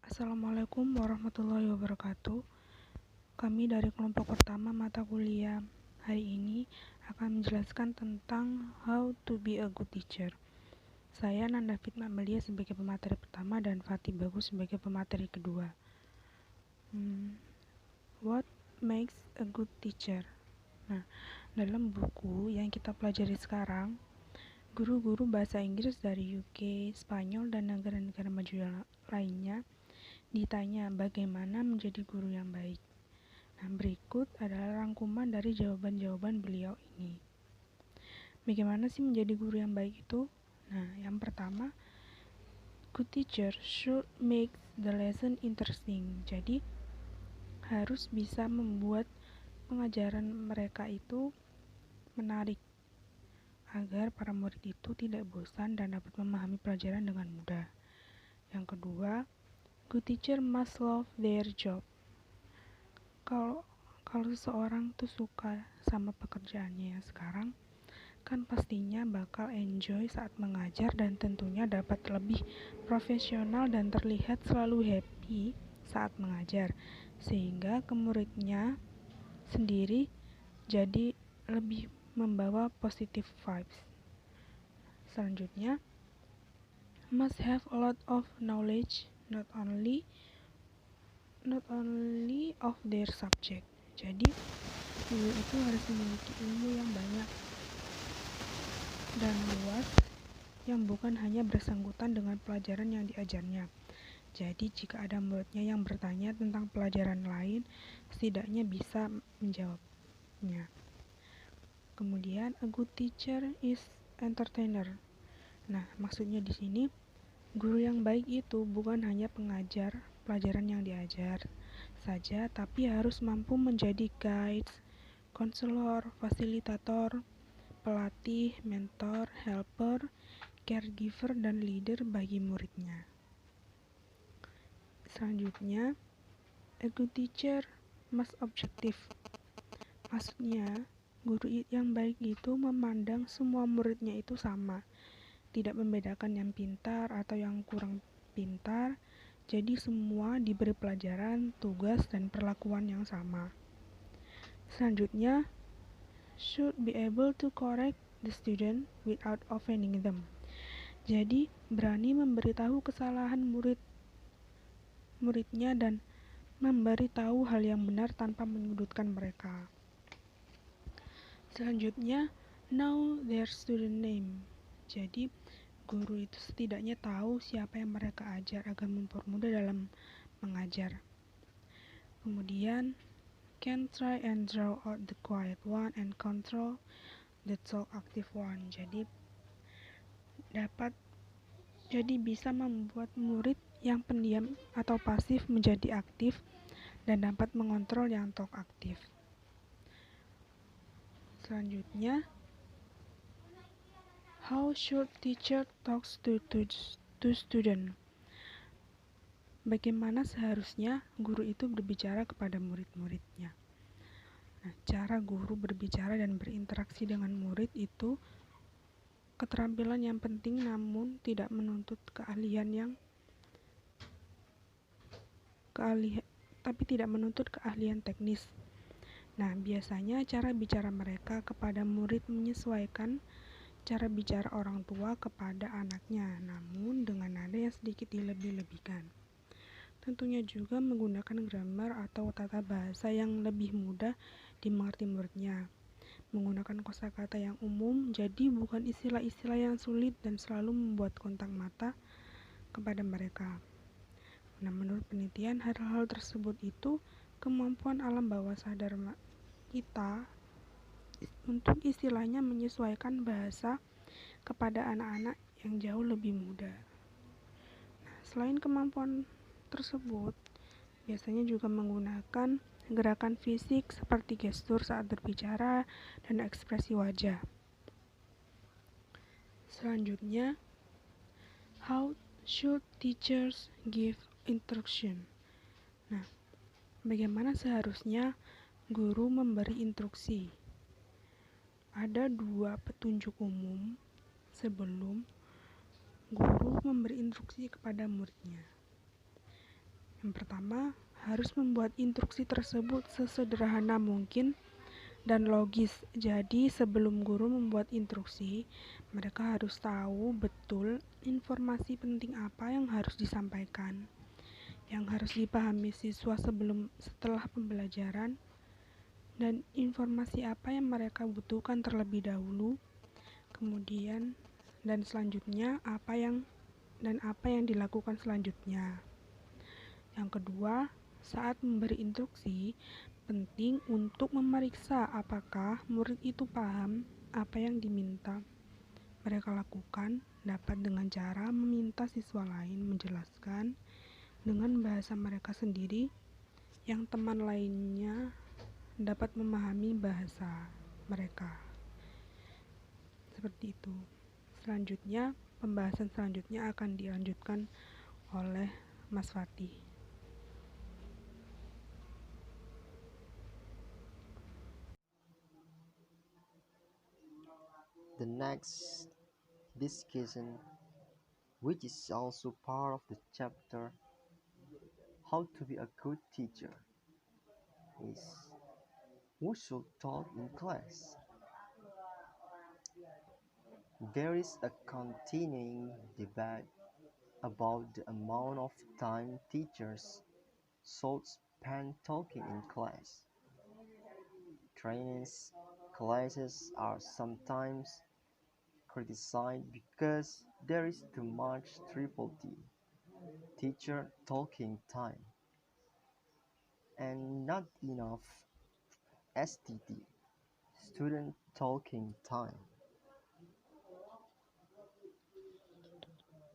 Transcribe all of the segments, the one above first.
Assalamualaikum warahmatullahi wabarakatuh. Kami dari kelompok pertama mata kuliah hari ini akan menjelaskan tentang how to be a good teacher. Saya Nanda Fitma Melia sebagai pemateri pertama dan Fatih Bagus sebagai pemateri kedua. What makes a good teacher? Nah, dalam buku yang kita pelajari sekarang, guru-guru bahasa Inggris dari UK, Spanyol, dan negara-negara maju lainnya ditanya bagaimana menjadi guru yang baik. Nah, berikut adalah rangkuman dari jawaban-jawaban beliau ini. Bagaimana sih menjadi guru yang baik itu? Nah, yang pertama, good teacher should make the lesson interesting. Jadi, harus bisa membuat pengajaran mereka itu menarik agar para murid itu tidak bosan dan dapat memahami pelajaran dengan mudah. Yang kedua, good teacher must love their job. Kalau seseorang tuh suka sama pekerjaannya yang sekarang, kan pastinya bakal enjoy saat mengajar dan tentunya dapat lebih profesional dan terlihat selalu happy saat mengajar, sehingga ke muridnya sendiri jadi lebih membawa positive vibes. Selanjutnya, must have a lot of knowledge, not only of their subject. Jadi, guru itu harus memiliki ilmu yang banyak dan luas yang bukan hanya bersangkutan dengan pelajaran yang diajarnya. Jadi, jika ada muridnya yang bertanya tentang pelajaran lain, setidaknya bisa menjawabnya. Kemudian, a good teacher is entertainer. Nah, maksudnya di sini, guru yang baik itu bukan hanya pengajar pelajaran yang diajar saja, tapi harus mampu menjadi guide, konselor, fasilitator, pelatih, mentor, helper, caregiver, dan leader bagi muridnya. Selanjutnya, a good teacher must objective. Maksudnya, guru yang baik itu memandang semua muridnya itu sama, tidak membedakan yang pintar atau yang kurang pintar. Jadi semua diberi pelajaran, tugas, dan perlakuan yang sama. Selanjutnya, should be able to correct the student without offending them. Jadi, berani memberitahu kesalahan muridnya dan memberitahu hal yang benar tanpa menyudutkan mereka. Selanjutnya, know their student name. Jadi, guru itu setidaknya tahu siapa yang mereka ajar agar mempermudah dalam mengajar. Kemudian, can try and draw out the quiet one and control the talkative one. Jadi bisa membuat murid yang pendiam atau pasif menjadi aktif dan dapat mengontrol yang talk aktif. Selanjutnya, how should teacher talks to student? Bagaimana seharusnya guru itu berbicara kepada murid-muridnya? Nah, cara guru berbicara dan berinteraksi dengan murid itu keterampilan yang penting, namun tidak menuntut keahlian teknis. Nah, biasanya cara bicara mereka kepada murid menyesuaikan cara bicara orang tua kepada anaknya, namun dengan nada yang sedikit dilebih-lebihkan. Tentunya juga menggunakan grammar atau tata bahasa yang lebih mudah dimengerti muridnya. Menggunakan kosakata yang umum, jadi bukan istilah-istilah yang sulit dan selalu membuat kontak mata kepada mereka. Nah, menurut penelitian, hal-hal tersebut itu kemampuan alam bawah sadar kita untuk istilahnya menyesuaikan bahasa kepada anak-anak yang jauh lebih muda. Nah, selain kemampuan tersebut, biasanya juga menggunakan gerakan fisik seperti gestur saat berbicara dan ekspresi wajah. Selanjutnya, how should teachers give instruction? Nah, bagaimana seharusnya guru memberi instruksi? Ada 2 petunjuk umum sebelum guru memberi instruksi kepada muridnya. Yang pertama, harus membuat instruksi tersebut sesederhana mungkin dan logis. Jadi, sebelum guru membuat instruksi, mereka harus tahu betul informasi penting apa yang harus disampaikan, yang harus dipahami siswa setelah pembelajaran, dan informasi apa yang mereka butuhkan terlebih dahulu, kemudian dan selanjutnya apa yang dilakukan selanjutnya. Yang kedua, saat memberi instruksi, penting untuk memeriksa apakah murid itu paham apa yang diminta mereka lakukan, dapat dengan cara meminta siswa lain menjelaskan dengan bahasa mereka sendiri yang teman lainnya dapat memahami bahasa mereka. Seperti itu. Pembahasan selanjutnya akan dilanjutkan oleh Mas Fatih. The next discussion, which is also part of the chapter How to be a good teacher, is who should talk in class. There is a continuing debate about the amount of time teachers should spend talking in class. Trainees' classes are sometimes criticized because there is too much triple T, teacher talking time, and not enough STT, student talking time.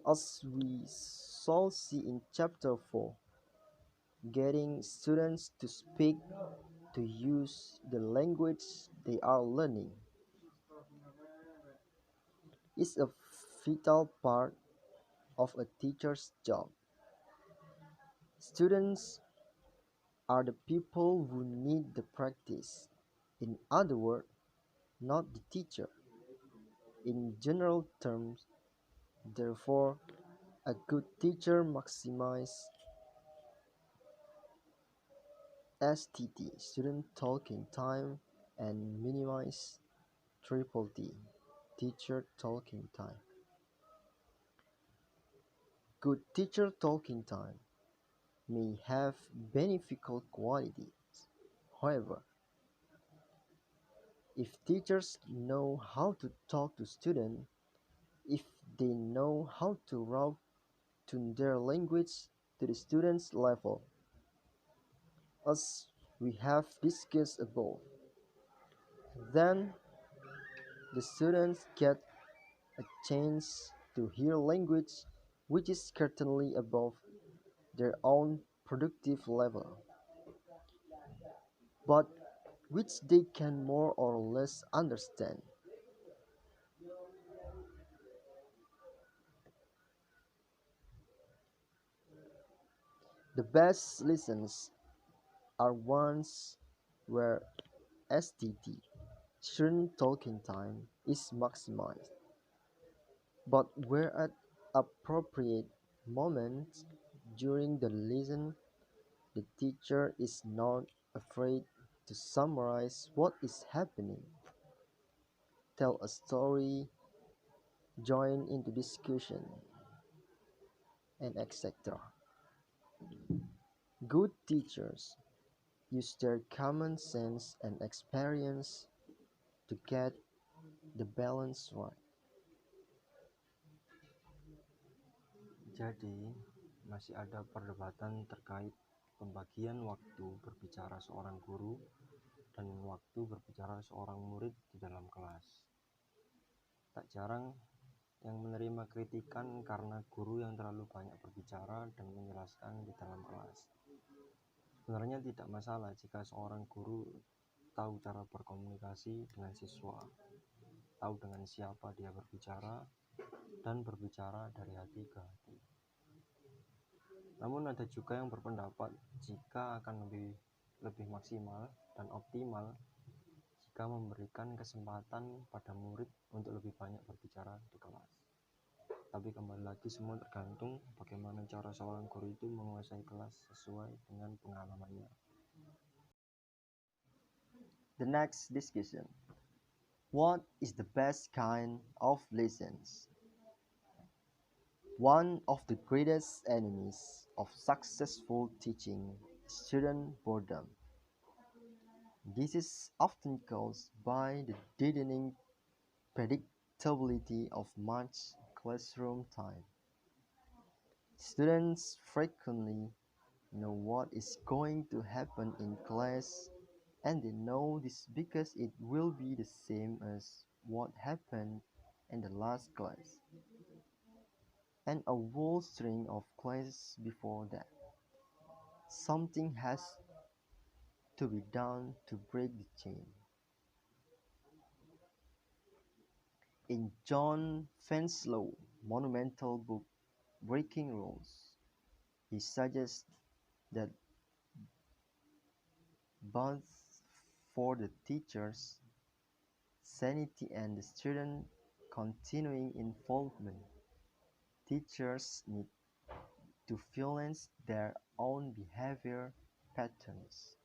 As we shall see in chapter 4, getting students to speak, to use the language they are learning, is a vital part of a teacher's job. Students are the people who need the practice. In other words, not the teacher. In general terms, therefore, a good teacher maximizes STT, student talking time, and minimize triple T, teacher talking time. Good teacher talking time may have beneficial qualities. However, if teachers know how to talk to students, if they know how to route to their language to the student's level, as we have discussed above, then the students get a chance to hear language which is certainly above their own productive level, but which they can more or less understand. The best lessons are ones where STT, student talking time, is maximized, but where at appropriate moments during the lesson the teacher is not afraid to summarize what is happening, tell a story, join into discussion, and etc. Good teachers use their common sense and experience to get the balance right. Jadi, masih ada perdebatan terkait pembagian waktu berbicara seorang guru dan waktu berbicara seorang murid di dalam kelas. Tak jarang yang menerima kritikan karena guru yang terlalu banyak berbicara dan menjelaskan di dalam kelas. Sebenarnya tidak masalah jika seorang guru tahu cara berkomunikasi dengan siswa, tahu dengan siapa dia berbicara, dan berbicara dari hati ke hati. Namun ada juga yang berpendapat jika akan lebih maksimal dan optimal jika memberikan kesempatan pada murid untuk lebih banyak berbicara di kelas. Tapi kembali lagi semua tergantung bagaimana cara seorang guru itu menguasai kelas sesuai dengan pengalamannya. The next discussion. What is the best kind of lessons? One of the greatest enemies of successful teaching is student boredom. This is often caused by the deadening predictability of much classroom time. Students frequently know what is going to happen in class, and they know this because it will be the same as what happened in the last class and a whole string of classes before that. Something has to be done to break the chain. In John Fanslow's monumental book Breaking Rules, he suggests that both for the teacher's sanity and the student continuing involvement, teachers need to balance their own behavior patterns.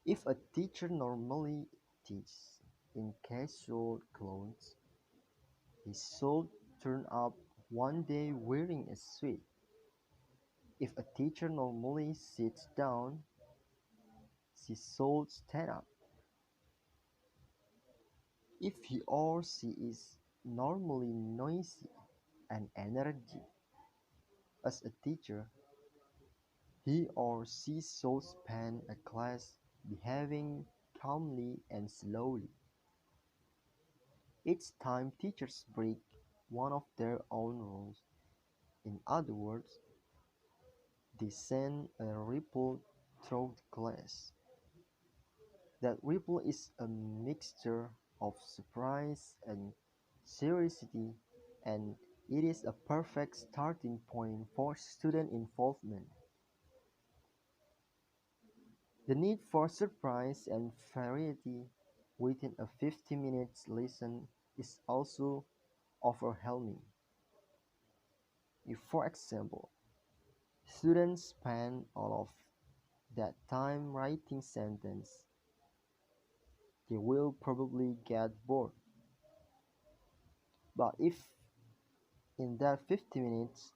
If a teacher normally teaches in casual clothes, he should turn up one day wearing a suit. If a teacher normally sits down, she should stand up. If he or she is normally noisy and energetic as a teacher, he or she should spend a class behaving calmly and slowly. Each time teachers break one of their own rules, in other words, they send a ripple through the class. That ripple is a mixture of surprise and curiosity, and it is a perfect starting point for student involvement. The need for surprise and variety within a 50 minutes lesson is also overwhelming. If, for example, students spend all of that time writing sentences, they will probably get bored. But if in that 50 minutes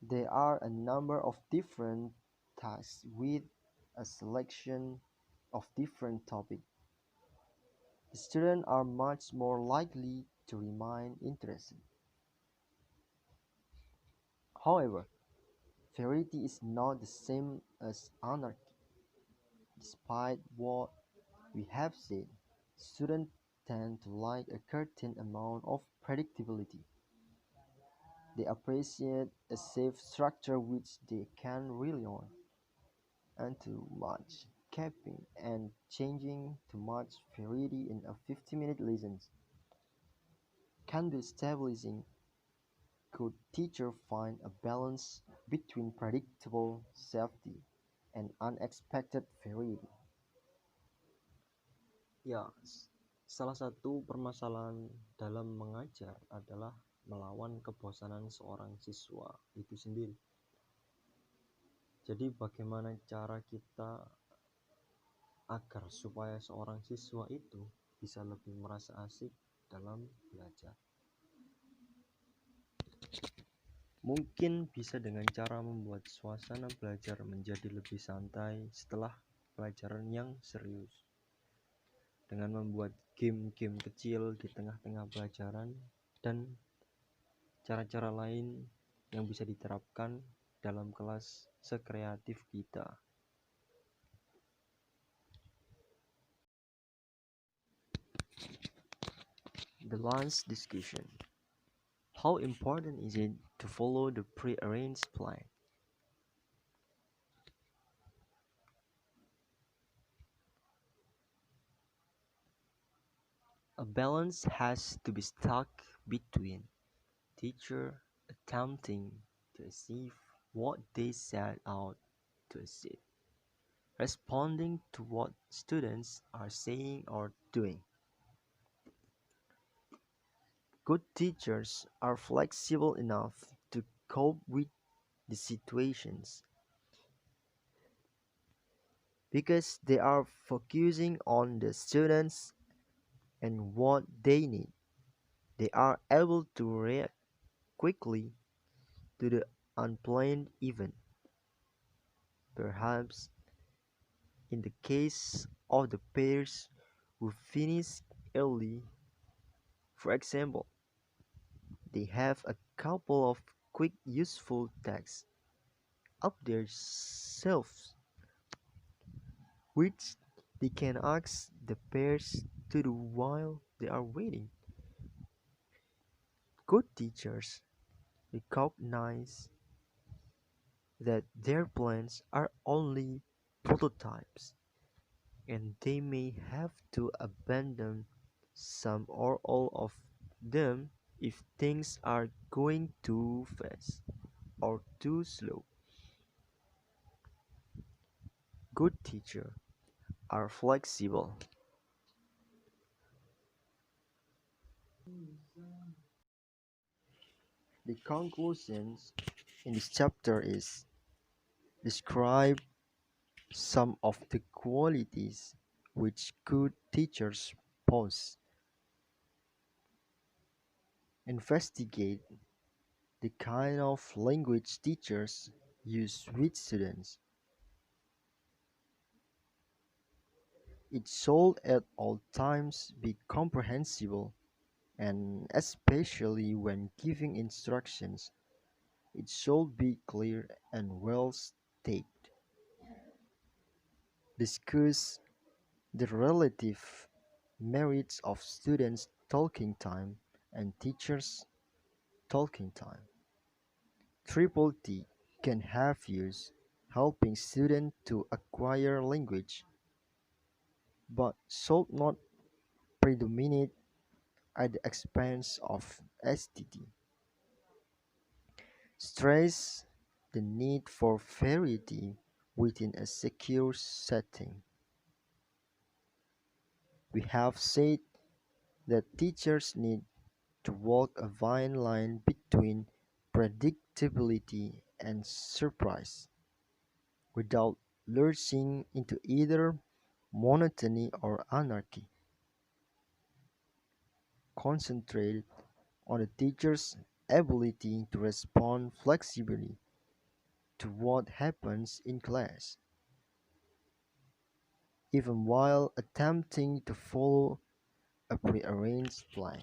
there are a number of different tasks with a selection of different topics, the students are much more likely to remain interested. However, variety is not the same as anarchy. Despite what we have said, students tend to like a certain amount of predictability. They appreciate a safe structure which they can rely on, and too much capping and changing too much variety in a 50-minute lesson can be stabilizing. Could teacher find a balance between predictable safety and unexpected variety? Ya, salah satu permasalahan dalam mengajar adalah melawan kebosanan seorang siswa itu sendiri. Jadi bagaimana cara kita agar supaya seorang siswa itu bisa lebih merasa asik dalam belajar? Mungkin bisa dengan cara membuat suasana belajar menjadi lebih santai setelah pelajaran yang serius. Dengan membuat game-game kecil di tengah-tengah pelajaran dan cara-cara lain yang bisa diterapkan dalam kelas sekreatif kita. The last discussion. How important is it to follow the prearranged plan? A balance has to be struck between teacher attempting to achieve what they set out to achieve, responding to what students are saying or doing. Good teachers are flexible enough to cope with the situations because they are focusing on the students and what they need. They are able to react quickly to the unplanned event. Perhaps in the case of the pairs who finish early, for example, they have a couple of quick useful tasks up their shelves which they can ask the pairs to do while they are waiting. Good teachers recognize that their plans are only prototypes and they may have to abandon some or all of them if things are going too fast or too slow. Good teachers are flexible. The conclusions in this chapter is describe some of the qualities which good teachers possess. Investigate the kind of language teachers use with students. It should at all times be comprehensible, and especially when giving instructions, it should be clear and well stated. Discuss the relative merits of students' talking time and teachers' talking time. Triple T can have use helping students to acquire language, but should not predominate at the expense of STT. Stress the need for variety within a secure setting. We have said that teachers need to walk a fine line between predictability and surprise, without lurching into either monotony or anarchy. Concentrate on the teacher's ability to respond flexibly to what happens in class, even while attempting to follow a prearranged plan.